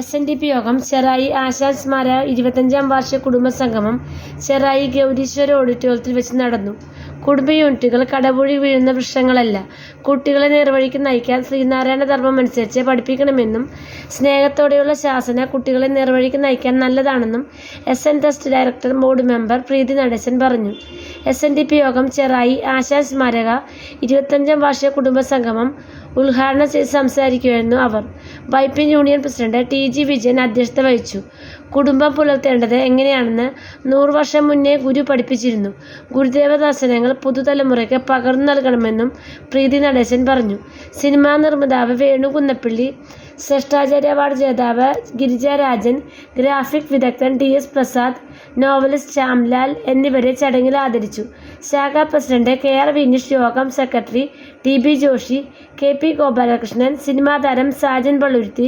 SNDP യോഗം ചെറായി ആശാൻ സ്മാരക 25ാം വാർഷിക കുടുംബസംഗമം ചെറായി ഗൗരീശ്വര ഓഡിറ്റോറിയത്തിൽ വെച്ച് നടന്നു. കുടുംബ യൂണിറ്റുകൾ കടപുഴി വീഴുന്ന വൃക്ഷങ്ങളല്ല, കുട്ടികളെ നേർവഴിക്ക് നയിക്കാൻ ശ്രീനാരായണ ധർമ്മമനുസരിച്ച് പഠിപ്പിക്കണമെന്നും സ്നേഹത്തോടെയുള്ള ശാസന കുട്ടികളെ നേർവഴിക്ക് നയിക്കാൻ നല്ലതാണെന്നും SN trust director board member Preethi Natesan പറഞ്ഞു. SNDP യോഗം ചെറായി ആശാൻ സ്മാരക 25ാം വാർഷിക കുടുംബസംഗമം ഉദ്ഘാടനം ചെയ്ത് സംസാരിക്കുകയായിരുന്നു അവർ. Vypin union president TG Vijayan അധ്യക്ഷത വഹിച്ചു. കുടുംബം പുലർത്തേണ്ടത് എങ്ങനെയാണെന്ന് 100 വർഷം മുന്നേ ഗുരു പഠിപ്പിച്ചിരുന്നു. ഗുരുദേവ ദർശനങ്ങൾ പുതുതലമുറയ്ക്ക് പകർന്നു നൽകണമെന്നും പ്രീതി നടേശൻ പറഞ്ഞു. സിനിമാ നിർമ്മാതാവ് വേണു കുന്നപ്പിള്ളി, ശ്രേഷ്ഠാചാര്യ അവാർഡ് ജേതാവ് ഗിരിജ രാജൻ, ഗ്രാഫിക് വിദഗ്ധൻ DS പ്രസാദ്, നോവലിസ്റ്റ് ശ്യാംലാൽ എന്നിവരെ ചടങ്ങിൽ ആദരിച്ചു. ശാഖാ പ്രസിഡന്റ് KR വിനീഷ്, യോഗം secretary TB Joshi, KP Gopalakrishnan, cinema താരം സാജൻ പള്ളുരുത്തി,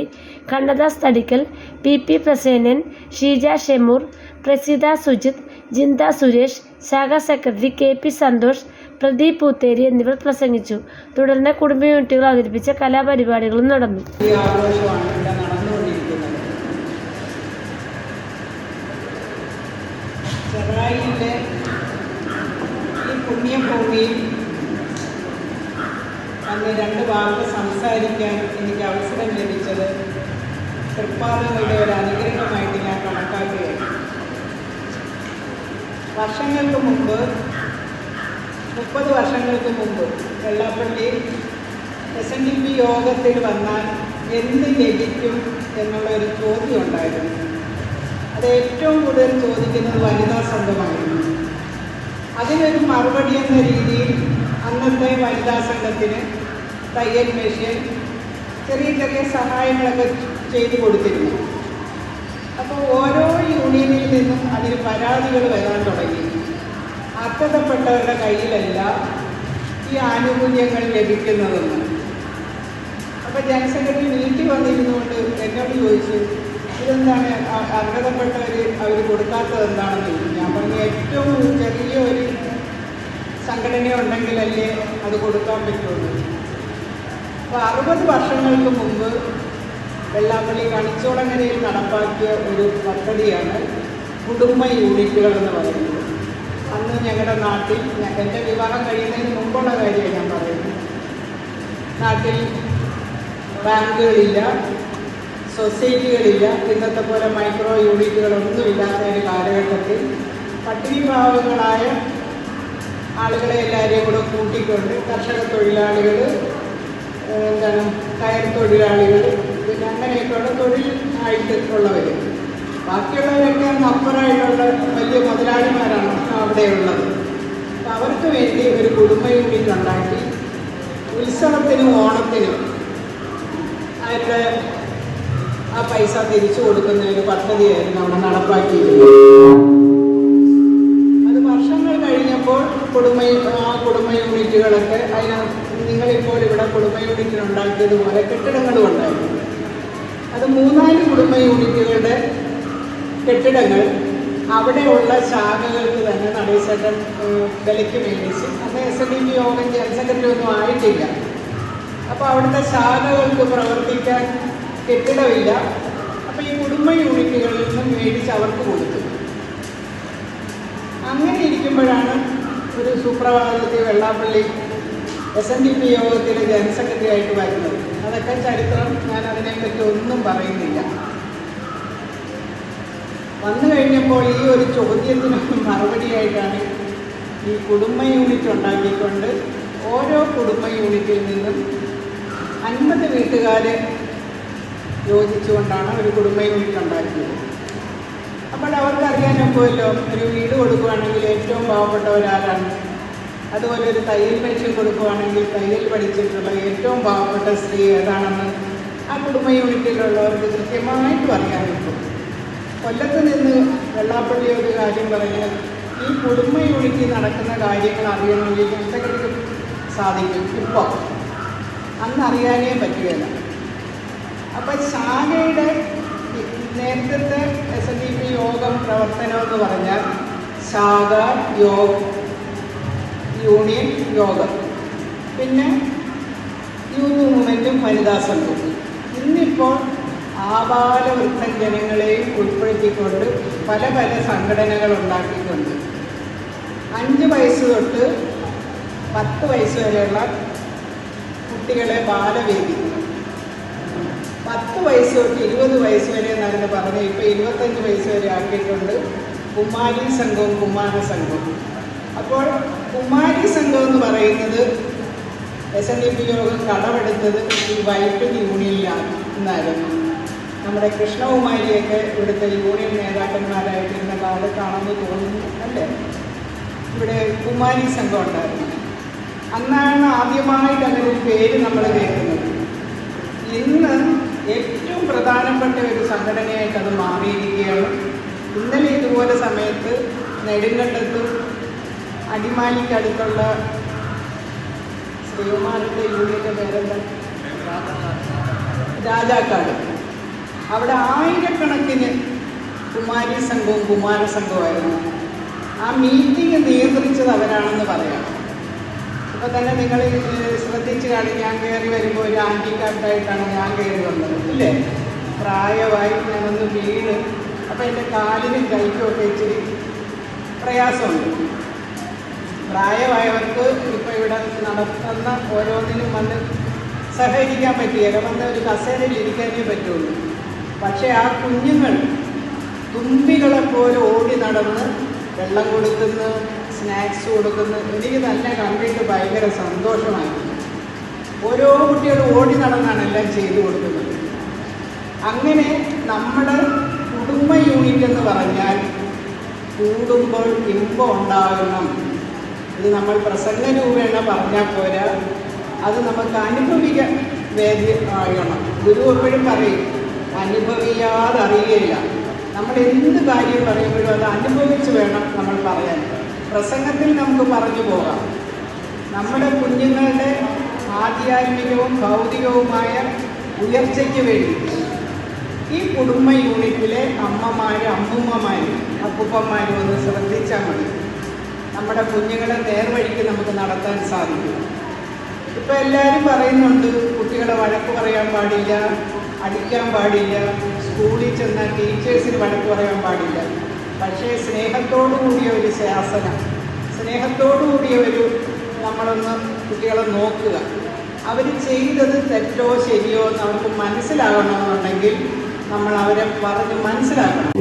കണ്ണദാസ് തടിക്കൽ, PP പ്രസേനൻ, ഷീജ ഷെമൂർ, പ്രസീത സുജിത്, ജിന്ത സുരേഷ്, ശാഖാ സെക്രട്ടറി KP സന്തോഷ്, പ്രദീപ് പൂത്തേരി എന്നിവർ പ്രസംഗിച്ചു. തുടർന്ന് കുടുംബ യൂണിറ്റുകൾ അവതരിപ്പിച്ച കലാപരിപാടികളും നടന്നു. ചെറായിലെ ഈ പുണ്യഭൂമിയിൽ അന്ന് 2 വാക്ക് സംസാരിക്കാൻ എനിക്ക് അവസരം ലഭിച്ചത് തൃപ്പാദങ്ങളുടെ ഒരു അനുഗ്രഹമായിട്ട് ഞാൻ കണക്കാക്കുകയാണ്. വർഷങ്ങൾക്ക് മുമ്പ്, 30 വർഷങ്ങൾക്ക് മുമ്പ് വെള്ളാപ്പള്ളി SNDP യോഗത്തിൽ വന്നാൽ എന്ത് ലഭിക്കും എന്നുള്ളൊരു ചോദ്യം ഉണ്ടായിരുന്നു. അത് ഏറ്റവും കൂടുതൽ ചോദിക്കുന്നത് വനിതാ സംഘമായിരുന്നു. അതിനൊരു മറുപടി എന്ന രീതിയിൽ അന്നത്തെ വനിതാ സംഘത്തിന് തയ്യൽ മെഷീൻ, ചെറിയ ചെറിയ സഹായങ്ങളൊക്കെ ചെയ്തു കൊടുത്തിരുന്നു. അപ്പോൾ ഓരോ യൂണിയനിൽ നിന്നും അതിന് പരാതികൾ വരാൻ തുടങ്ങി. അർഹതപ്പെട്ടവരുടെ കയ്യിലല്ല ഈ ആനുകൂല്യങ്ങൾ ലഭിക്കുന്നതെന്ന്. അപ്പോൾ ജനറൽ സെക്രട്ടറി വീട്ടിൽ വന്നിരുന്നുകൊണ്ട് എന്നോട് ചോദിച്ചു, ഇതെന്താണ് അർഹതപ്പെട്ടവർ അവർ കൊടുക്കാത്തത് എന്താണെന്ന് ചോദിച്ചു. ഞാൻ പറഞ്ഞു, ഏറ്റവും ചെറിയ ഒരു സംഘടന ഉണ്ടെങ്കിലല്ലേ അത് കൊടുക്കാൻ പറ്റുള്ളൂ. അപ്പോൾ 60 വർഷങ്ങൾക്ക് മുമ്പ് വെള്ളാപ്പള്ളി കണിച്ചോളങ്ങരയിൽ നടപ്പാക്കിയ ഒരു പദ്ധതിയാണ് കുടുംബ യൂണിറ്റുകൾ എന്ന് പറയുന്നത്. അന്ന് ഞങ്ങളുടെ നാട്ടിൽ, എൻ്റെ വിവാഹം കഴിയുന്നതിന് മുമ്പുള്ള കാര്യമാണ് ഞാൻ പറയുന്നത്, നാട്ടിൽ ബാങ്കുകളില്ല, സൊസൈറ്റികളില്ല, ഇന്നത്തെ പോലെ മൈക്രോ യൂണിറ്റുകളൊന്നുമില്ലാത്ത ഒരു കാലഘട്ടത്തിൽ പട്ടിണി പാവങ്ങളായ ആളുകളെ എല്ലാവരെയും കൂടെ കൂട്ടിക്കൊണ്ട് കർഷക തൊഴിലാളികൾ, കയർ തൊഴിലാളികൾ, പിന്നെ അങ്ങനെയൊക്കെയുള്ള തൊഴിൽ ആയിട്ട് ഉള്ളവർ, ബാക്കിയുള്ളവരൊക്കെ അപ്പുറമായിട്ടുള്ള വലിയ മുതലാളിമാരാണ് അവിടെയുള്ളത്. അപ്പം അവർക്ക് വേണ്ടി ഒരു കുടുംബ യൂണിറ്റ് ഉണ്ടാക്കി ഉത്സവത്തിനും ഓണത്തിനും അവരുടെ ആ പൈസ തിരിച്ചു കൊടുക്കുന്ന ഒരു പദ്ധതിയായിരുന്നു അവിടെ നടപ്പാക്കിയിരുന്നത്. അത് വർഷങ്ങൾ കഴിഞ്ഞപ്പോൾ ആ കുടുംബ യൂണിറ്റുകളൊക്കെ നിങ്ങളിപ്പോൾ ഇവിടെ കുടുംബ യൂണിറ്റിന് ഉണ്ടാക്കിയതുപോലെ കെട്ടിടങ്ങളും ഉണ്ടായിരുന്നു. അത് 3-4 കുടുംബ യൂണിറ്റുകളുടെ കെട്ടിടങ്ങൾ അവിടെയുള്ള ശാഖകൾക്ക് തന്നെ നടേശേട്ടൻ വിലയ്ക്ക് മേടിച്ച്, അന്ന് SNDP യോഗം ജനറൽ സെക്രട്ടറി ഒന്നും ആയിട്ടില്ല. അപ്പോൾ അവിടുത്തെ ശാഖകൾക്ക് പ്രവർത്തിക്കാൻ കെട്ടിടമില്ല. അപ്പോൾ ഈ കുടുംബ യൂണിറ്റുകളിൽ നിന്നും മേടിച്ച് അവർക്ക് കൊടുത്തു. അങ്ങനെ ഇരിക്കുമ്പോഴാണ് ഒരു സുപ്രഭാതത്തിൽ വെള്ളാപ്പള്ളി SNDP യോഗത്തിലെ ജനറൽ സെക്രട്ടറി ആയിട്ട് വരുന്നത്. അതൊക്കെ ചരിത്രം, ഞാൻ അതിനെപ്പറ്റി ഒന്നും പറയുന്നില്ല. വന്നു കഴിഞ്ഞപ്പോൾ ഈ ഒരു ചോദ്യത്തിന് മറുപടിയായിട്ടാണ് ഈ കുടുംബ യൂണിറ്റ് ഉണ്ടാക്കിക്കൊണ്ട് ഓരോ കുടുംബ യൂണിറ്റിൽ നിന്നും 50 വീട്ടുകാരെ യോജിച്ചുകൊണ്ടാണ് ഒരു കുടുംബ യൂണിറ്റ് ഉണ്ടാക്കിയത്. അപ്പോൾ അവർക്കറിയാനൊക്കുമല്ലോ, ഒരു വീട് കൊടുക്കുകയാണെങ്കിൽ ഏറ്റവും പാവപ്പെട്ടവരാരാണ്, അതുപോലെ ഒരു തയ്യൽ മെഷീൻ കൊടുക്കുകയാണെങ്കിൽ തയ്യൽ പഠിച്ചിട്ടുള്ള ഏറ്റവും പാവപ്പെട്ട സ്ത്രീ ഏതാണെന്ന് ആ കുടുംബ യൂണിറ്റിലുള്ളവർക്ക് കൃത്യമായിട്ടും അറിയാൻ പറ്റും. കൊല്ലത്ത് നിന്ന് വെള്ളാപ്പള്ളി ഒരു കാര്യം പറഞ്ഞാൽ, ഈ കുടുംബ യൂണിറ്റിൽ നടക്കുന്ന കാര്യങ്ങൾ അറിയണമെങ്കിൽ സെക്രട്ടറിക്ക് സാധിക്കും. ഇപ്പോൾ അന്ന് അറിയാനേ പറ്റുകയില്ല. അപ്പം ശാഖയുടെ നേതൃത്വത്തെ SNDP യോഗം പ്രവർത്തനം എന്ന് പറഞ്ഞാൽ ശാഖ, യൂണിയൻ, യോഗം, പിന്നെ യൂത്ത് മൂവ്മെൻറ്റും വനിതാ സംഘവും. ഇന്നിപ്പോൾ ആബാലവൃദ്ധ ജനങ്ങളെയും ഉൾപ്പെടുത്തിക്കൊണ്ട് പല പല സംഘടനകൾ ഉണ്ടാക്കിയിട്ടുണ്ട്. 5 വയസ്സ് തൊട്ട് 10 വയസ്സ് വരെയുള്ള കുട്ടികളെ ബാലവേദി, 10 വയസ്സ് തൊട്ട് 20 വയസ്സ് വരെ എന്നാണ് പറഞ്ഞത്. ഇപ്പോൾ 25 വയസ്സ് വരെ ആക്കിയിട്ടുണ്ട്. കുമാരി സംഘവും കുമാര സംഘവും. അപ്പോൾ കുമാരി സംഘം എന്ന് പറയുന്നത് SNDP യോഗം കടമെടുത്തത് ഈ വൈപ്പിൻ യൂണിയനിലാണ് എന്നായിരുന്നു. നമ്മുടെ കൃഷ്ണകുമാരിയൊക്കെ ഇവിടുത്തെ യൂണിയൻ നേതാക്കന്മാരായിട്ടിരുന്ന കാലത്താണെന്ന് തോന്നുന്നു അല്ലേ? ഇവിടെ കുമാരി സംഘം ഉണ്ടായിരുന്നു. അന്നാണ് ആദ്യമായിട്ട് അങ്ങനെ ഒരു പേര് നമ്മൾ കേൾക്കുന്നത്. ഇന്ന് ഏറ്റവും പ്രധാനപ്പെട്ട ഒരു സംഘടനയായിട്ട് അത് മാറിയിരിക്കുകയാണ്. ഇന്നലെ ഇതുപോലെ സമയത്ത് നെടുങ്കണ്ടത്തും അടിമാലിക്കടുത്തുള്ള ശ്രീകുമാറിൻ്റെ യൂണിയൻ്റെ പേരെന്താ, രാജാക്കാട്, അവിടെ ആയിരക്കണക്കിന് കുമാരി സംഘവും കുമാര സംഘവുമായിരുന്നു. ആ മീറ്റിംഗ് നിയന്ത്രിച്ചത് അവരാണെന്ന് പറയാം. ഇപ്പോൾ തന്നെ നിങ്ങൾ ശ്രദ്ധിച്ച് കാണി, ഞാൻ കയറി വരുമ്പോൾ ഒരു ആൻറ്റിക്കാർട്ടായിട്ടാണ് ഞാൻ കയറി വന്നത് ഇല്ലേ? പ്രായമായി ഞാനൊന്ന് വീണ്, അപ്പോൾ എൻ്റെ കാലിനും കൈക്കുമൊക്കെ ഇച്ചിരി പ്രയാസമുണ്ട്. പ്രായമായവർക്ക് ഇപ്പോൾ ഇവിടെ നടത്തുന്ന ഓരോന്നിനും വന്ന് സഹകരിക്കാൻ പറ്റിയല്ല, വന്ന് ഒരു കസേരയിൽ ഇരിക്കാനേ പറ്റുള്ളൂ. പക്ഷേ ആ കുഞ്ഞുങ്ങൾ തുമ്പികളെപ്പോലെ ഓടി നടന്ന് വെള്ളം കൊടുക്കുന്നു, സ്നാക്സ് കൊടുക്കുന്നു. എനിക്ക് തന്നെ കണ്ടിട്ട് ഭയങ്കര സന്തോഷമായിരുന്നു. ഓരോ കുട്ടികളും ഓടി നടന്നാണ് എല്ലാം ചെയ്തു കൊടുക്കുന്നത്. അങ്ങനെ നമ്മുടെ കുടുംബ യൂണിറ്റ് എന്ന് പറഞ്ഞാൽ കൂടുമ്പോൾ ഇമ്പം ഉണ്ടാകണം. ഇത് നമ്മൾ പ്രസംഗ രൂപേണ പറഞ്ഞാൽ പോരാ, അത് നമുക്ക് അനുഭവിക്കാൻ ആകണം. ഗുരു എപ്പോഴും പറയും, അനുഭവിയാതെ അറിയില്ല. നമ്മൾ എന്ത് കാര്യം പറയുമ്പോഴും അത് അനുഭവിച്ച് വേണം നമ്മൾ പറയാൻ. പ്രസംഗത്തിൽ നമുക്ക് പറഞ്ഞു പോകാം. നമ്മുടെ കുഞ്ഞുങ്ങളുടെ ആധ്യാത്മികവും ഭൗതികവുമായ ഉയർച്ചയ്ക്ക് വേണ്ടി ഈ കുടുംബ യൂണിറ്റിലെ അമ്മമാരും അമ്മൂമ്മമാരും അപ്പൂപ്പന്മാരും ഒന്ന് ശ്രദ്ധിച്ചാൽ മതി. നമ്മുടെ കുഞ്ഞുങ്ങളെ നേർവഴിക്ക് നമുക്ക് നടത്താൻ സാധിക്കും. ഇപ്പോൾ എല്ലാവരും പറയുന്നുണ്ട് കുട്ടികളെ വഴക്ക് പറയാൻ പാടില്ല, അടിക്കാൻ പാടില്ല, സ്കൂളിൽ ചെന്നാൽ ടീച്ചേഴ്സിന് വഴക്ക് പറയാൻ പാടില്ല. പക്ഷേ സ്നേഹത്തോടു കൂടിയ ഒരു ശാസനം, സ്നേഹത്തോടു കൂടിയ ഒരു നമ്മളൊന്ന് കുട്ടികളെ നോക്കുക. അവർ ചെയ്തത് തെറ്റോ ശരിയോ എന്ന് അവർക്ക് മനസ്സിലാകണമെന്നുണ്ടെങ്കിൽ നമ്മൾ അവരെ പറഞ്ഞ് മനസ്സിലാക്കണം.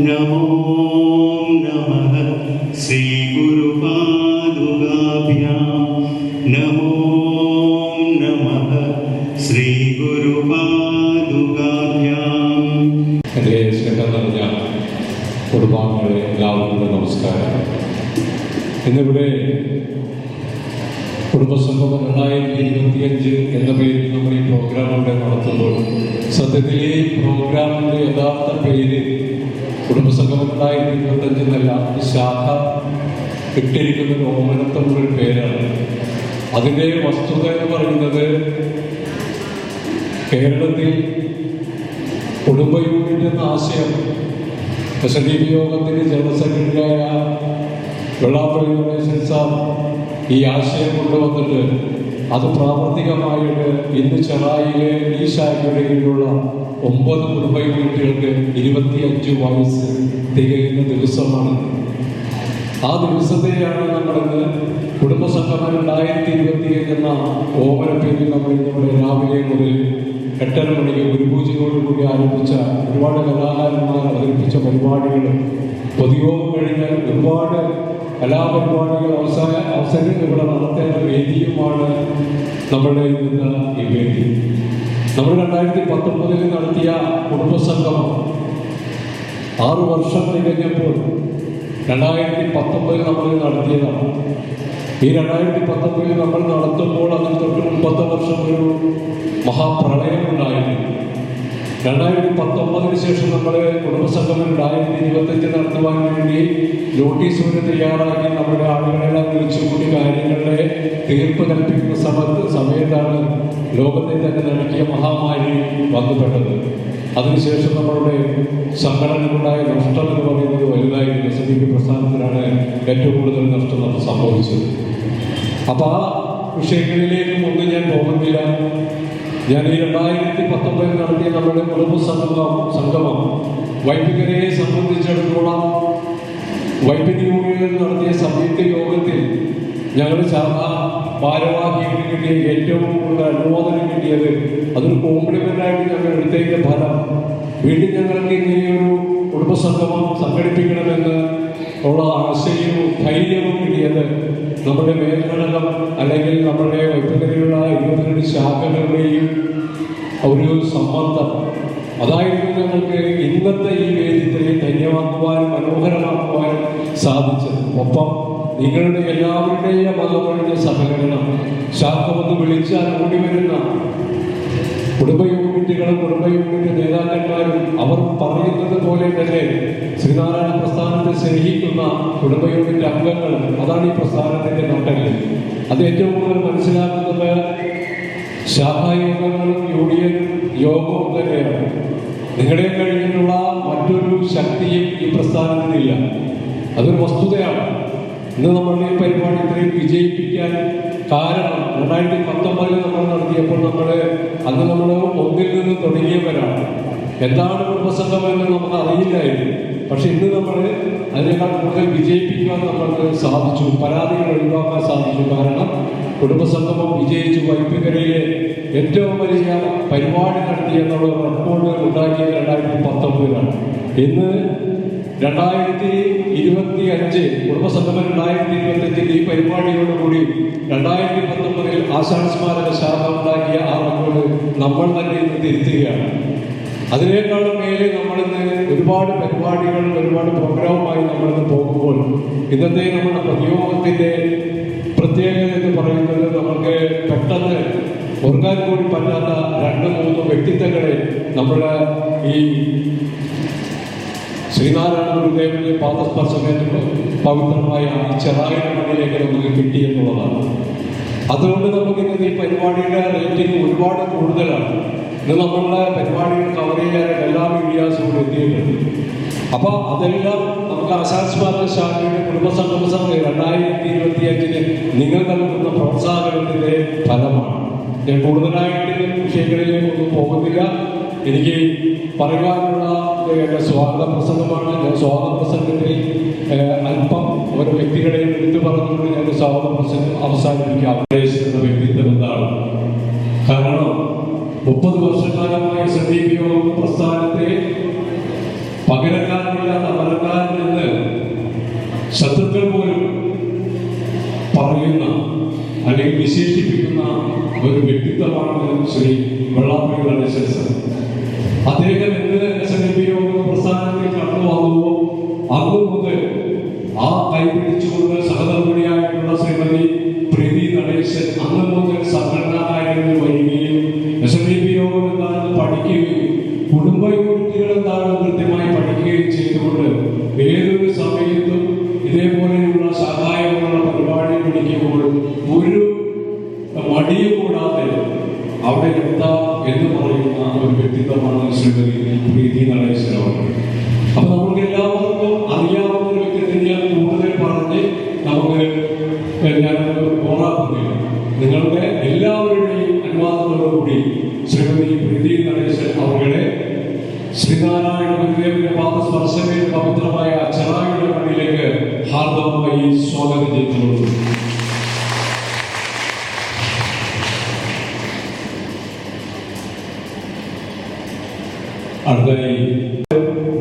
नमो नमः श्री गुरुपादुकाभ्यां नमो नमः श्री गुरुपादुकाभ्यां. എൻ്റെ സ്നേഹം നിറഞ്ഞ കുടുംബാംഗങ്ങളെ എല്ലാവർക്കും നമസ്കാരം. ഇന്നിവിടെ കുടുംബസംഗമം 2025 എന്ന പേരിൽ നമ്മൾ ഈ പ്രോഗ്രാം ഇവിടെ നടത്തുമ്പോൾ സത്യത്തിൽ ഈ പ്രോഗ്രാമിൻ്റെ യഥാർത്ഥ പേര് കുടുംബസംഗമം 2025 എന്നല്ല, ശാഖ ഇട്ടിരിക്കുന്ന ഒരു ഓമനത്തമുള്ളൊരു പേരാണ്. അതിൻ്റെ വസ്തുത എന്ന് പറയുന്നത് കേരളത്തിൽ കുടുംബ യൂണിറ്റ് എന്ന ആശയം SNDP യോഗത്തിൻ്റെ ജനറൽ സെക്രട്ടറിയായ വെള്ളാപ്പള്ളി നടേശൻ സാർ ഈ ആശയം കൊണ്ടുവന്നിട്ട് അത് പ്രാവർത്തികമായിട്ട് ഇന്ന് ചെറായിലെ ഈ ശാഖയുടെ കീഴിലുള്ള 9 കുടുംബ യൂണിറ്റുകൾക്ക് 25 വയസ്സ് തികയുന്ന ദിവസമാണ്. ആ ദിവസത്തെയാണ് നമ്മളിന്ന് കുടുംബസംഗമം 2025 എന്ന ഓമന പേരിൽ നമ്മൾ ഇന്നിവിടെ രാവിലെ മുതൽ 8:30 മണിക്ക് ഗുരുപൂജയോടുകൂടി ആരംഭിച്ച ഒരുപാട് കലാകാരന്മാർ അവതരിപ്പിച്ച പരിപാടികൾ, പൊതുയോഗം കഴിഞ്ഞാൽ ഒരുപാട് കലാപരിപാടികൾ അവസരം ഇവിടെ നടത്തേണ്ട വേദിയുമാണ് നമ്മുടെ ഇന്ന് ഈ വേദി. നമ്മൾ 2019 നടത്തിയ കുടുംബസംഗമം 6 വർഷം കഴിഞ്ഞപ്പോൾ 2019 നമ്മൾ നടത്തിയതാണ്. ഈ 2019 നമ്മൾ നടത്തുമ്പോൾ അതിന് തൊട്ട് മുമ്പത്തെ വർഷം ഒരു മഹാപ്രളയം ഉണ്ടായിരുന്നു. 2019 ശേഷം നമ്മൾ കുടുംബസംഗമം 2025 നടത്തുവാൻ വേണ്ടി നോട്ടീസ് കൊണ്ട് തയ്യാറാക്കി നമ്മുടെ ആളുകളെല്ലാം വിളിച്ചുകൂടി കാര്യങ്ങളുടെ തീർപ്പ് കൽപ്പിക്കുന്ന സമയത്താണ് ലോകത്തെ തന്നെ നടുക്കിയ മഹാമാരി വന്നുപെട്ടത്. അതിനുശേഷം നമ്മളുടെ സംഘടനകളുണ്ടായ നഷ്ടം എന്ന് പറയുന്നത് വലുതായിരുന്നു. SNDP പ്രസ്ഥാനത്തിനാണ് ഏറ്റവും കൂടുതൽ നഷ്ടം നമുക്ക് സംഭവിച്ചത്. അപ്പോൾ ആ വിഷയങ്ങളിലേക്കും ഒന്നും ഞാൻ പോകുന്നില്ല. ഞാൻ ഈ 2019 നടത്തിയ നമ്മുടെ കുടുംബസംഗമം വൈപ്പിക്കരയെ സംബന്ധിച്ചിടത്തോളം വൈപ്പിനി യൂണിയൻ നടത്തിയ സംയുക്ത യോഗത്തിൽ ഞങ്ങൾ ശാഖ ഭാരവാഹികൾക്ക് കിട്ടിയ ഏറ്റവും കൂടുതൽ അനുമോദനം കിട്ടിയത് അതൊരു കോംപ്ലിമെന്റായിട്ട് ഞങ്ങൾ എടുത്തതിന്റെ ഫലം വീണ്ടും ഞങ്ങൾക്ക് ഇങ്ങനെയൊരു കുടുംബസംഗമം സംഘടിപ്പിക്കണമെന്ന് ഉള്ള ആശയവും ധൈര്യവും കിട്ടിയത് നമ്മുടെ മേൽഘടകം അല്ലെങ്കിൽ നമ്മുടെ വൈപ്പിക്കരയുള്ള 22 ശാഖകളുടെയും ഒരു സമ്മർദ്ദം അതായിരുന്നു ഞങ്ങൾക്ക് ഇന്നത്തെ ഈ വേദിത്രയും ധന്യമാക്കുവാനും മനോഹരമാക്കുവാനും സാധിച്ചത്. ഒപ്പം നിങ്ങളുടെ എല്ലാവരുടെയും മതങ്ങളുടെ സഹകരണം ശാഖ വന്ന് വിളിച്ചാൽ കൂടി വരുന്ന കുടുംബ യൂണിറ്റുകളും കുടുംബ യൂണിറ്റ് നേതാക്കന്മാരും അവർ പറയുന്നത് പോലെ തന്നെ ശ്രീനാരായണ പ്രസ്ഥാനത്തെ സ്നേഹിക്കുന്ന കുടുംബ യൂണിറ്റ് അംഗങ്ങൾ അതാണ് ഈ പ്രസ്ഥാനത്തിന്റെ നട്ടല്. അത് ഏറ്റവും കൂടുതൽ മനസ്സിലാക്കുന്നത് ശാഖായോഗങ്ങളും യൂണിയൻ യോഗവും തന്നെയാണ്. നിങ്ങളെ കഴിഞ്ഞിട്ടുള്ള മറ്റൊരു ശക്തിയും ഈ പ്രസ്ഥാനത്തിനില്ല. അതൊരു വസ്തുതയാണ്. ഇന്ന് നമ്മളുടെ ഈ പരിപാടി ഇത്രയും വിജയിപ്പിക്കാൻ കാരണം 2019 നമ്മൾ നടത്തിയപ്പോൾ അന്ന് നമ്മൾ ഒന്നിൽ നിന്ന് തുടങ്ങിയവരാണ്. എന്താണ് കുടുംബസംഗമം എന്ന് നമുക്ക് അറിയില്ലായിരുന്നു. പക്ഷെ ഇന്ന് നമ്മൾ അതിനേക്കാൾ കൂടുതൽ വിജയിപ്പിക്കാൻ നമ്മൾക്ക് സാധിച്ചു, പരാതികൾ ഒഴിവാക്കാൻ സാധിച്ചു. കാരണം കുടുംബസംഗമം വിജയിച്ചു വൈപ്പിക്കരയിലെ ഏറ്റവും വലിയ പരിപാടി നടത്തി എന്നുള്ള റെക്കോർഡ് ഉണ്ടാക്കിയത് 2019 ഇന്ന് 2025 കുടുംബസംഗമം 2025 ഈ പരിപാടിയോടുകൂടി 2019 ആശാൻ സ്മാരക ശാഖ ഉണ്ടാക്കിയ ആ റെക്കോർഡ് നമ്മൾ തന്നെ ഇന്ന് തിരുത്തുകയാണ്. അതിനേക്കാളും മേലെ നമ്മളിന്ന് ഒരുപാട് പരിപാടികൾ ഒരുപാട് പ്രോഗ്രാമുമായി നമ്മളിന്ന് പോകുമ്പോൾ ഇന്നത്തെ നമ്മുടെ പൊതുയോഗത്തിന്റെ പ്രത്യേകത എന്ന് പറയുന്നത് നമുക്ക് പെട്ടെന്ന് ഓർക്കാൻ കൂടി പറ്റാത്ത 2-3 വ്യക്തിത്വങ്ങളെ നമ്മുടെ ഈ ശ്രീനാരായണ ഗുരുദേവന്റെ പാദസ്പർശമേറ്റ് പവിത്രമായ ഈ ചെറായിയുടെ മണ്ണിലേക്ക് നമുക്ക് കിട്ടി എന്നുള്ളതാണ്. അതുകൊണ്ട് നമുക്ക് ഇന്ന് ഈ പരിപാടിയുടെ റേറ്റിംഗ് ഒരുപാട് കൂടുതലാണ്. ഇന്ന് നമ്മളുടെ പരിപാടികൾ കവർ ചെയ്യാൻ എല്ലാ മീഡിയാസും എത്തിയിട്ടുണ്ട്. അപ്പൊ അതെല്ലാം നമുക്ക് ആശാൻ സ്മാരക ശാഖയുടെ കുടുംബസംഗമ 2025 നിങ്ങൾ നൽകുന്ന പ്രോത്സാഹനത്തിന്റെ ഫലമാണ്. ഞാൻ കൂടുതലായിട്ട് വിഷയങ്ങളിലേക്കൊന്നും പോകുന്നില്ല. എനിക്ക് പറയാനുള്ള എൻ്റെ സ്വാഗത പ്രസംഗമാണ്. ഞാൻ സ്വാഗത പ്രസംഗത്തിൽ അല്പം ഓരോ വ്യക്തികളെയും എടുത്തു പറഞ്ഞുകൊണ്ട് ഞാൻ സ്വാഗത പ്രസംഗം അവസാനിപ്പിക്കാൻ ഉദ്ദേശിക്കുന്ന വ്യക്തിത്വം എന്താണ്? കാരണം 30 വർഷക്കാലമായി SNDP പ്രസ്ഥാനത്തെ പകരക്കാരനില്ലാത്ത പകരക്കാരിൽ നിന്ന് ശത്രുക്കൾ പോലും പറയുന്ന അല്ലെങ്കിൽ വിശേഷിപ്പിക്കുന്ന ഒരു വ്യക്തിത്വമാണ് ശ്രീ വെള്ളാപ്പള്ളി നടേശൻ സർ. അദ്ദേഹം എന്ത് SNDP പ്രസ്ഥാനത്തിൽ കടന്നു വന്നുവോ അന്നു മുതൽ ആ കൈപിടിച്ചുകൊണ്ട് സഹധർമ്മിണിയായിട്ടുള്ള ശ്രീമതി പ്രീതി നടേശൻ അന്ന് മുതൽ സംഘടനാ കാര്യങ്ങളിൽ വരികയും SNDP എന്താണെന്ന് പഠിക്കുകയും കുടുംബ യൂണിറ്റുകൾ എന്താണെന്ന് കൃത്യമായി പഠിക്കുകയും ചെയ്തുകൊണ്ട് ഏതൊരു സമയത്തും ഇതേപോലെയുള്ള ശാഖായങ്ങളുള്ള പരിപാടി പിടിക്കുമ്പോൾ ഒരു മടിയും കൂടാതെ അവിടെ എത്താം എന്ന് പറയുന്ന ഒരു വ്യക്തിത്വമാണ് ശ്രീമതി പ്രീതി നടേശൻ അവർ. അപ്പൊ നമുക്ക് എല്ലാവർക്കും അറിയാവുന്ന ഒരു വ്യക്തിത്വം ഞാൻ കൂടുതൽ പറഞ്ഞ് നമുക്ക് ഞാൻ ഓർമ്മിപ്പിക്കുന്നു. നിങ്ങളുടെ എല്ലാവരുടെയും അനുവാദത്തോടുകൂടി ശ്രീമതി പ്രീതി നടേശൻ അവരുടെ ശ്രീനാരായണ ഗുരുദേവന്റെ പാദസ്പർശമേ പവിത്രമായ ചെറായിയുടെ മണ്ണിലേക്ക് ഹാർദവമായി സ്വാഗതം ചെയ്തിട്ടുള്ളൂ. അടുത്തായി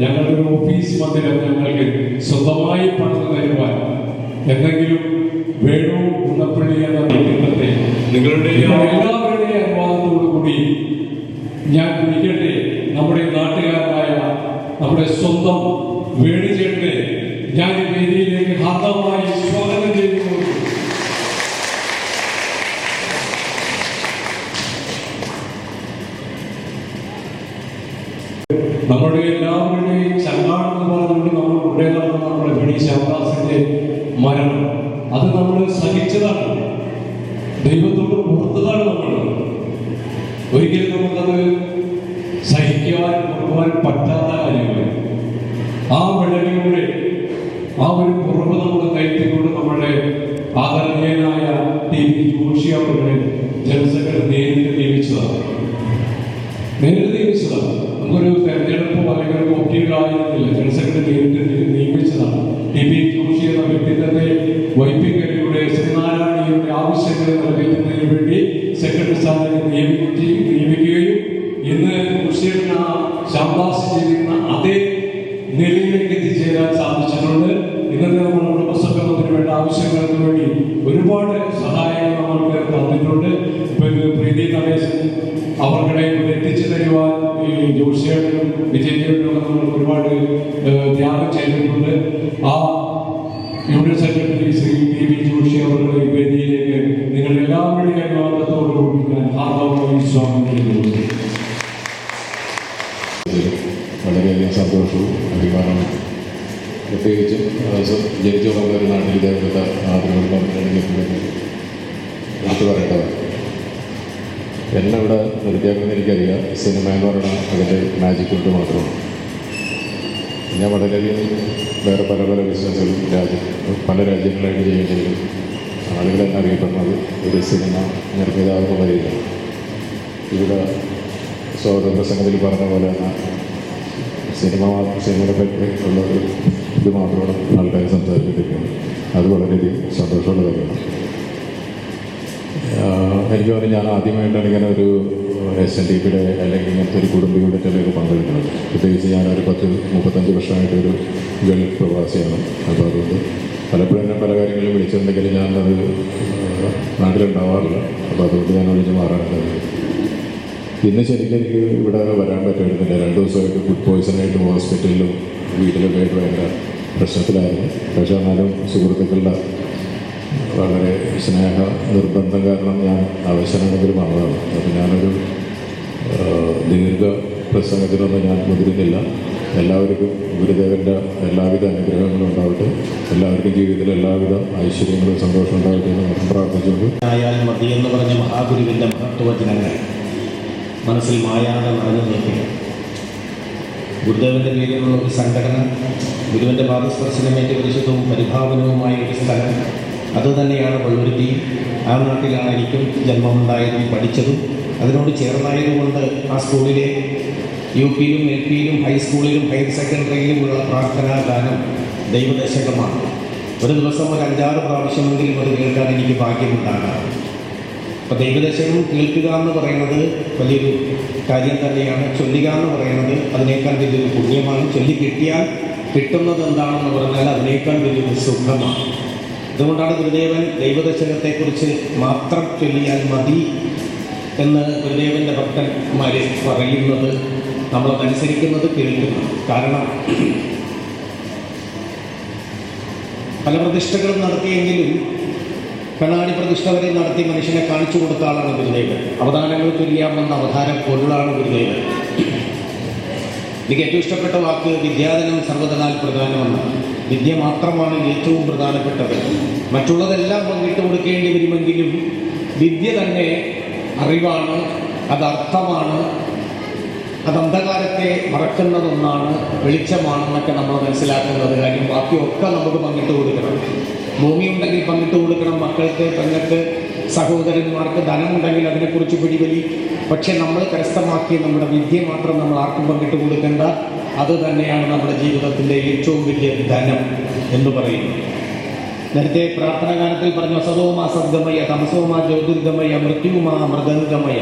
ഞങ്ങളുടെ ഓഫീസ് മന്ദിരം ഞങ്ങൾക്ക് സ്വന്തമായി പണിതു തരുവാൻ വേണു കുന്നപ്പള്ളി എന്ന വ്യക്തിത്വത്തെ നിങ്ങളുടെ എല്ലാവരുടെയും അനുവാദത്തോടു കൂടി ഞാൻ വിളിക്കട്ടെ. നമ്മുടെ നാട്ടുകാരനായ നമ്മുടെ സ്വന്തം വേണുചേട്ടനെ ഞാൻ വേദിയിലേക്ക് ഹാർദവമായി സ്വാഗതം ചെയ്യുന്നു. നമ്മുടെ എല്ലാവരുടെയും ചങ്ങാടെന്ന് പറഞ്ഞുകൊണ്ട് നമ്മൾ ഇവിടെ നടന്ന നമ്മുടെ വേണി ശിവദാസിന്റെ മരണം അത് നമ്മൾ സഹിച്ചതാണ്, ദൈവത്തോട് പുറത്തതാണ്. നമ്മൾ ഒരിക്കലും നമുക്കത് സഹിക്കുവാൻ കൊടുക്കുവാൻ പറ്റാത്ത കാര്യങ്ങൾ. ആ വിടവിലൂടെ ആ ഒരു കുറവ് നമ്മൾ കയറ്റിക്കൊണ്ട് നമ്മുടെ ആദരണീയനായ ടി.വി. ജോഷി അവരുടെ ജനറൽ സെക്രട്ടറി നേരിട്ട് നിയമിച്ചതാണ്. നമുക്കൊരു തെരഞ്ഞെടുപ്പ് അല്ലെങ്കിൽ വോട്ടിംഗായിരുന്നില്ല, ജനറൽ സെക്രട്ടറി നേരിട്ട് നിയമിച്ചതാണ്. ടി.വി. ജോഷി എന്ന വ്യക്തിത്വത്തെ വൈപ്പിക്കലിലൂടെ ശ്രീനാരായണിയുടെ ആവശ്യങ്ങൾ നിറവേറ്റുന്നതിന് വേണ്ടി സെക്രട്ടറി സ്ഥാനത്ത് നിയമിക്കുകയും ഇന്ന് കൃഷിയെന്ന ശാംദാസ് ചെയ്തിരുന്ന അതേ നിലയിലേക്ക് എത്തിച്ചേരാൻ സാധിച്ചിട്ടുണ്ട്. ഇന്നത്തെ നമ്മുടെ കുടുംബസംഗമത്തിന് വേണ്ട ആവശ്യങ്ങൾക്ക് വേണ്ടി ഒരുപാട് സഹായങ്ങൾ നമ്മൾക്ക് തന്നിട്ടുണ്ട്. പ്രീതി നടേശൻ അവരുടെ എത്തിച്ചു തരുവാൻ ഈ ജോഷിയേട്ടനും വിജയനും നമ്മൾ ഒരുപാട് ത്യാഗം ചെയ്തിട്ടുണ്ട്. ആ union secretary Shri TV. Joshi അവരുടെ വേദിയിലേക്ക് നിങ്ങൾ എല്ലാവരുടെയും അനുവാദത്തോടുകൂടി ഞാൻ ഹാർദവമായി സ്വാഗതം ചെയ്യുന്നു. വളരെയധികം സന്തോഷവും അഭിമാനവും, പ്രത്യേകിച്ചും ജനിച്ചു വളർന്ന ഒരു നാട്ടിൽ ഇതേപോലത്തെ ആദരവുകൾ പറഞ്ഞിട്ടുണ്ടെങ്കിൽ എടുത്തു പറയേണ്ടതാണ്. എന്നെ ഇവിടെ നിർത്തിയാക്കുന്ന എനിക്കറിയാം. സിനിമ എന്ന് പറയുന്നത് അതിൻ്റെ മാജിക് കൊണ്ട് മാത്രമാണ്. ഞാൻ വളരെയധികം വേറെ പല പല ബിസിനസ്സുകളും പല രാജ്യങ്ങളായിട്ട് ചെയ്യുമെങ്കിലും ആളുകൾ എന്നെ അറിയപ്പെടുന്നത് ഒരു സിനിമ നിർമ്മിതാവെന്ന വരികയാണ്. ഇവിടെ സ്വാതന്ത്ര്യ സംഘത്തിൽ പറഞ്ഞ പോലെ തന്നെ സിനിമയെ പറ്റി ഉള്ള ഒരു ഇത് മാത്രമാണ് ആൾക്കാർ സംസാരിച്ചിരിക്കുന്നത്. അത് വളരെയധികം സന്തോഷമുള്ള കാര്യമാണ്. എനിക്ക് തോന്നി ഞാൻ ആദ്യമായിട്ടാണ് ഇങ്ങനെ ഒരു SNDPയുടെ അല്ലെങ്കിൽ ഇങ്ങനത്തെ ഒരു കുടുംബ യൂണിറ്റിലേക്ക് പങ്കെടുക്കുന്നത്. പ്രത്യേകിച്ച് ഞാനൊരു 30-35 വർഷമായിട്ടൊരു ഗൾഫ് പ്രവാസിയാണ്. അപ്പോൾ അതുകൊണ്ട് പലപ്പോഴും എന്നെ പല കാര്യങ്ങളും വിളിച്ചിട്ടുണ്ടെങ്കിൽ ഞാനത് നാട്ടിലുണ്ടാവാറില്ല. അപ്പോൾ അതുകൊണ്ട് ഞാൻ വിളിച്ച് മാറാറുണ്ട്. ഇന്ന് ശരിക്കും എനിക്ക് ഇവിടെ വരാൻ പറ്റുമായിരുന്നില്ല. 2 ദിവസമായിട്ട് ഫുഡ് പോയ്സണായിട്ട് ഹോസ്പിറ്റലിലും വീട്ടിലൊക്കെ ആയിട്ട് ഭയങ്കര പ്രശ്നത്തിലായിരുന്നു. പക്ഷേ എന്നാലും സുഹൃത്തുക്കളുടെ വളരെ സ്നേഹ നിർബന്ധം കാരണം ഞാൻ അവശനാണെങ്കിൽ വന്നതാണ്. അപ്പോൾ ഞാനൊരു ദീർഘ പ്രസംഗത്തിനൊന്നും ഞാൻ മുതിരുന്നില്ല. എല്ലാവർക്കും ഗുരുദേവൻ്റെ എല്ലാവിധ അനുഗ്രഹങ്ങളും ഉണ്ടാവട്ടെ. എല്ലാവർക്കും ജീവിതത്തിൽ എല്ലാവിധ ഐശ്വര്യങ്ങളും സന്തോഷം ഉണ്ടാവട്ടെ എന്ന് മാത്രം പ്രാർത്ഥിച്ചുകൊണ്ട് ആയാൽ മതി എന്ന് പറഞ്ഞ മഹാഗുരുവിൻ്റെ മഹത്വവചനങ്ങൾ മനസ്സിൽ മായാതെ നിറഞ്ഞു നിൽക്കുക. ഗുരുദേവൻ്റെ പേരിലുള്ള ഒരു സംഘടന, ഗുരുവിൻ്റെ പാദസ്പർശനമേറ്റ പരിശുദ്ധവും പരിഭാവനവുമായ ഒരു സ്ഥലം, അതുതന്നെയാണ് വള്ളുരുത്തി. ആ നാട്ടിലാണ് എനിക്കും ജന്മമുണ്ടായതും പഠിച്ചതും. അതിനോട് ചേർന്നായതുകൊണ്ട് ആ സ്കൂളിലെ UPയിലും LPയിലും ഹൈസ്കൂളിലും ഹയർ സെക്കൻഡറിയിലുമുള്ള പ്രാർത്ഥനാ ഗാനം ദൈവദശകമാണ്. ഒരു ദിവസം ഒരു 5-6 പ്രാവശ്യമെങ്കിലും അത് കേൾക്കാൻ എനിക്ക് ഭാഗ്യമുണ്ടാകാം. അപ്പോൾ ദൈവദശകം കേൾക്കുക എന്ന് പറയുന്നത് വലിയൊരു കാര്യം തന്നെയാണ്. ചൊല്ലുക എന്ന് പറയുന്നത് അതിനേക്കാൾ വലിയൊരു പുണ്യമാണ്. ചൊല്ലി കിട്ടിയാൽ കിട്ടുന്നത് എന്താണെന്ന് പറഞ്ഞാൽ അതിനേക്കാൾ വലിയൊരു സുഖമാണ്. അതുകൊണ്ടാണ് ഗുരുദേവൻ ദൈവദശകത്തെക്കുറിച്ച് മാത്രം ചൊല്ലിയാൽ മതി എന്ന് ഗുരുദേവൻ്റെ ഭക്തന്മാർ പറയുന്നത്, നമ്മളതനുസരിക്കുന്നത്, കേൾക്കുന്നത്. കാരണം പല പ്രതിഷ്ഠകളും നടത്തിയെങ്കിലും കണ്ണാടി പ്രതിഷ്ഠ വരെ നടത്തി മനുഷ്യനെ കാണിച്ചു കൊടുത്ത ആളാണ് ഗുരുദേവൻ. അവതാരങ്ങൾ ചൊല്ലിയാമെന്ന അവതാര പൊരുളാണ് ഗുരുദേവൻ. എനിക്ക് ഏറ്റവും ഇഷ്ടപ്പെട്ട വാക്ക് വിദ്യാധനം സർവ്വതനാൽ പ്രധാനമെന്നാണ്. വിദ്യ മാത്രമാണ് ഏറ്റവും പ്രധാനപ്പെട്ടത്. മറ്റുള്ളതെല്ലാം പങ്കിട്ട് കൊടുക്കേണ്ടി വരുമെങ്കിലും വിദ്യ തന്നെ അറിവാണ്, അതർത്ഥമാണ്, അത് അന്ധകാരത്തെ മറക്കുന്നതൊന്നാണ്, വെളിച്ചമാണെന്നൊക്കെ നമ്മൾ മനസ്സിലാക്കുന്നത്. കാര്യം ബാക്കിയൊക്കെ നമുക്ക് പങ്കിട്ട് കൊടുക്കണം. ഭൂമി ഉണ്ടെങ്കിൽ പങ്കിട്ട് കൊടുക്കണം, മക്കൾക്ക്, പെങ്ങൾക്ക്, സഹോദരന്മാർക്ക്. ധനമുണ്ടെങ്കിൽ അതിനെക്കുറിച്ച് പിടിവലി. പക്ഷെ നമ്മൾ കരസ്ഥമാക്കിയ നമ്മുടെ വിദ്യ മാത്രം നമ്മൾ ആർക്കും പങ്കിട്ട് കൊടുക്കേണ്ട. അത് തന്നെയാണ് നമ്മുടെ ജീവിതത്തിൻ്റെ ഏറ്റവും വലിയ ധനം എന്ന് പറയുന്നത്. നേരത്തെ പ്രാർത്ഥനാ ഗാനത്തിൽ പറഞ്ഞു, അസതോമാ സദ്ഗമയ തമസോമാ ജ്യോതിർഗമയ മൃത്യുമാ മൃദംഗമയ.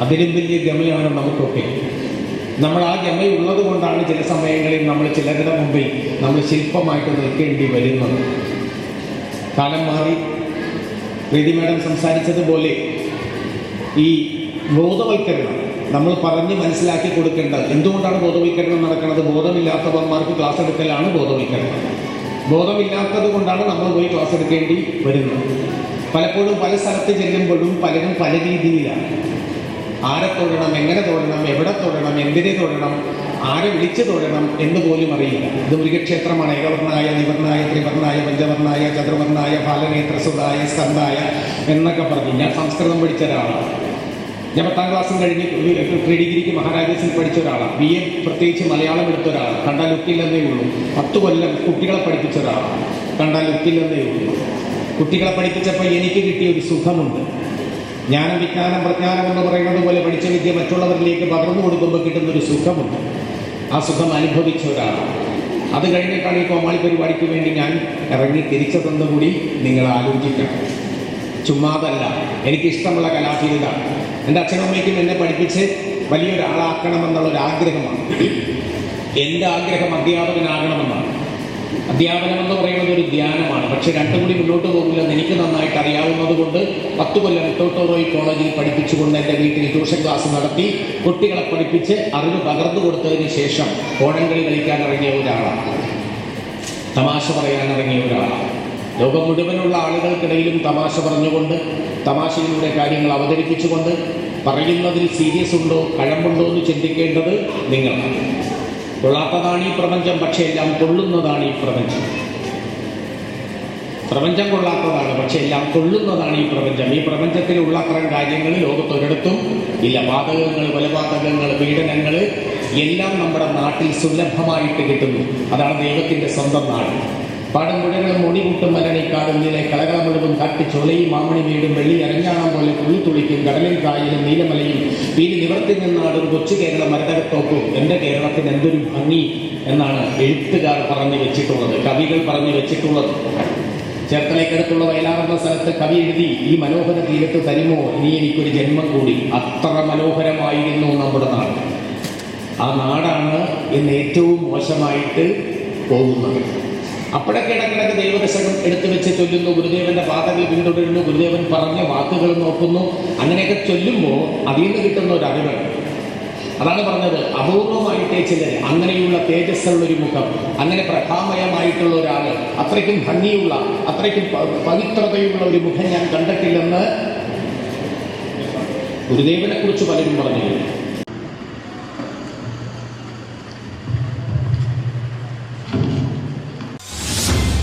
അതിലും വലിയ ഗമയാണ് നമുക്കൊക്കെ. നമ്മൾ ആ ഗമയുള്ളത് കൊണ്ടാണ് ചില സമയങ്ങളിൽ നമ്മൾ ചിലരുടെ മുമ്പിൽ നമ്മൾ ശില്പമായിട്ട് നിൽക്കേണ്ടി വരുന്നത്. കാലം മാറി, പ്രീതി മാഡം സംസാരിച്ചതുപോലെ ഈ ബോധവൽക്കരണം നമ്മൾ പറഞ്ഞ് മനസ്സിലാക്കി കൊടുക്കേണ്ടത്. എന്തുകൊണ്ടാണ് ബോധവൽക്കരണം നടക്കുന്നത്? ബോധമില്ലാത്തവന്മാർക്ക് ക്ലാസ് എടുക്കലാണ് ബോധവൽക്കരണം. ബോധമില്ലാത്തത് കൊണ്ടാണ് നമ്മൾ പോയി ക്ലാസ് എടുക്കേണ്ടി വരുന്നത്. പലപ്പോഴും പല സ്ഥലത്ത് ചെല്ലുമ്പോഴും പലരും പല രീതിയിലാണ്. ആരെ തൊഴണം, എങ്ങനെ തൊഴണം, എവിടെ തൊഴണം, എന്തിനെ തൊഴണം, ആരെ വിളിച്ച് തൊഴണം എന്ന് പോലും അറിയില്ല. ഇത് മുരുകക്ഷേത്രമാണ്. ഏകവർണ്ണായ, നിവർണ്ണായ, ത്രിവർണ്ണായ, പഞ്ചവർണ്ണായ, ചതുർവർണ്ണായ, ബാലനേത്രസുതായ, സ്കന്ധായ എന്നൊക്കെ പറഞ്ഞ് ഞാൻ സംസ്കൃതം പഠിച്ച ഒരാളാണ്. ഞാൻ 10ാം ക്ലാസ്സും കഴിഞ്ഞ് പ്രീ ഡിഗ്രിക്ക് മഹാരാജാസിൽ പഠിച്ച ഒരാളാണ്. BA പ്രത്യേകിച്ച് മലയാളം എടുത്ത ഒരാളാണ്. കണ്ടാൽ ലുക്കില്ലെന്നേ ഉള്ളൂ. 10 കൊല്ലം കുട്ടികളെ പഠിപ്പിച്ച ഒരാളാണ്. കണ്ടാൽ ലുക്കില്ലെന്നേ ഉള്ളൂ. കുട്ടികളെ പഠിപ്പിച്ചപ്പോൾ എനിക്ക് കിട്ടിയ ഒരു സുഖമുണ്ട്. ജ്ഞാനം, വിജ്ഞാനം, പ്രജ്ഞാനം എന്ന് പറയുന്നത് പോലെ പഠിച്ച വിദ്യ മറ്റുള്ളവരിലേക്ക് പകർന്നു കൊടുക്കുമ്പോൾ കിട്ടുന്നൊരു സുഖമുണ്ട്. ആ സുഖം അനുഭവിച്ച ഒരാളാണ്. അത് കഴിഞ്ഞിട്ടാണ് ഈ കോമാളി പരിപാടിക്ക് വേണ്ടി ഞാൻ ഇറങ്ങി തിരിച്ചതെന്ന് കൂടി നിങ്ങൾ ആലോചിക്കണം. ചുമ്മാതല്ല, എനിക്കിഷ്ടമുള്ള കലാഫീൽഡാണ്. എൻ്റെ അച്ഛനും അമ്മയ്ക്കും എന്നെ പഠിപ്പിച്ച് വലിയൊരാളാക്കണമെന്നുള്ളൊരാഗ്രഹമാണ്. എൻ്റെ ആഗ്രഹം അധ്യാപകനാകണമെന്നാണ്. അധ്യാപനം എന്ന് പറയുന്നത് ഒരു ധ്യാനമാണ്. പക്ഷെ രണ്ടും കൂടി മുന്നോട്ട് പോകില്ലെന്ന് എനിക്ക് നന്നായിട്ട് അറിയാവുന്നത് കൊണ്ട് 10 കൊല്ലം ടോട്ടോറോയ് കോളേജിൽ പഠിപ്പിച്ചുകൊണ്ട് എൻ്റെ വീട്ടിൽ ട്യൂഷൻ ക്ലാസ് നടത്തി കുട്ടികളെ പഠിപ്പിച്ച് അറിവ് പകർന്നു കൊടുത്തതിന് ശേഷം ഓണംകളി കളിക്കാൻ ഇറങ്ങിയ ഒരാളാണ്. തമാശ പറയാൻ ഇറങ്ങിയ ഒരാളാണ്. ലോകം മുഴുവനുള്ള ആളുകൾക്കിടയിലും തമാശ പറഞ്ഞുകൊണ്ട്, തമാശയിലൂടെ കാര്യങ്ങൾ അവതരിപ്പിച്ചുകൊണ്ട്, പറയുന്നതിൽ സീരിയസ് ഉണ്ടോ, കഴമ്പുണ്ടോ എന്ന് ചിന്തിക്കേണ്ടത് നിങ്ങളാണ്. കൊള്ളാത്തതാണ് ഈ പ്രപഞ്ചം, പക്ഷേ എല്ലാം കൊള്ളുന്നതാണ് ഈ പ്രപഞ്ചം. പ്രപഞ്ചം കൊള്ളാത്തതാണ്, പക്ഷെ എല്ലാം കൊള്ളുന്നതാണ് ഈ പ്രപഞ്ചം. ഈ പ്രപഞ്ചത്തിലുള്ള അത്തരം കാര്യങ്ങൾ ലോകത്തൊരിടത്തും ഇല്ല. പാതകങ്ങൾ, കൊലപാതകങ്ങൾ, പീഡനങ്ങൾ എല്ലാം നമ്മുടെ നാട്ടിൽ സുലഭമായിട്ട് കിട്ടുന്നു. അതാണ് ദൈവത്തിൻ്റെ സ്വന്തം നാട്. പാടും പുഴകളും മൊടികൂട്ടും മലണിക്കാടും നീലെ കളകള മുഴുവൻ കാട്ടി ചോലയും മാമണി വീടും വെള്ളി അരഞ്ഞാണം പോലെ തുള്ളിത്തുളിക്കും കടലിൽ കായലും നീലമലയും വീട് നിവർത്തി നിന്നാടും കൊച്ചു കേരളം മരതകത്തോക്കും. എൻ്റെ കേരളത്തിന് എന്തൊരു ഭംഗി എന്നാണ് എഴുത്തുകാർ പറഞ്ഞു വെച്ചിട്ടുള്ളത്, കവികൾ പറഞ്ഞു വെച്ചിട്ടുള്ളത്. ചേർത്തലയ്ക്കടുത്തുള്ള വയലാറെന്ന സ്ഥലത്ത് കവി എഴുതി, ഈ മനോഹര തീരത്ത് തരുമോ ഇനി എനിക്കൊരു ജന്മം കൂടി. അത്ര മനോഹരമായിരുന്നു നമ്മുടെ നാട്. ആ നാടാണ് ഇന്ന് ഏറ്റവും മോശമായിട്ട് പോകുന്നത്. അപ്പോഴൊക്കെ ഇടക്കിടക്ക് ദൈവദശകം എടുത്തു വെച്ച് ചൊല്ലുന്നു, ഗുരുദേവന്റെ പാതകൾ പിന്തുടരുന്നു, ഗുരുദേവൻ പറഞ്ഞ വാക്കുകൾ നോക്കുന്നു. അങ്ങനെയൊക്കെ ചൊല്ലുമ്പോൾ അതിൽ നിന്ന് കിട്ടുന്ന ഒരു അറിവ്. അതാണ് പറഞ്ഞത്, അപൂർവമായിട്ടേ ചിലർ അങ്ങനെയുള്ള തേജസ്സുള്ളൊരു മുഖം, അങ്ങനെ പ്രഭാമയമായിട്ടുള്ള ഒരാൾ, അത്രയ്ക്കും ഭംഗിയുള്ള, അത്രയ്ക്കും പവിത്രതയുള്ള ഒരു മുഖം ഞാൻ കണ്ടിട്ടില്ലെന്ന് ഗുരുദേവനെ കുറിച്ച് പലരും പറഞ്ഞു.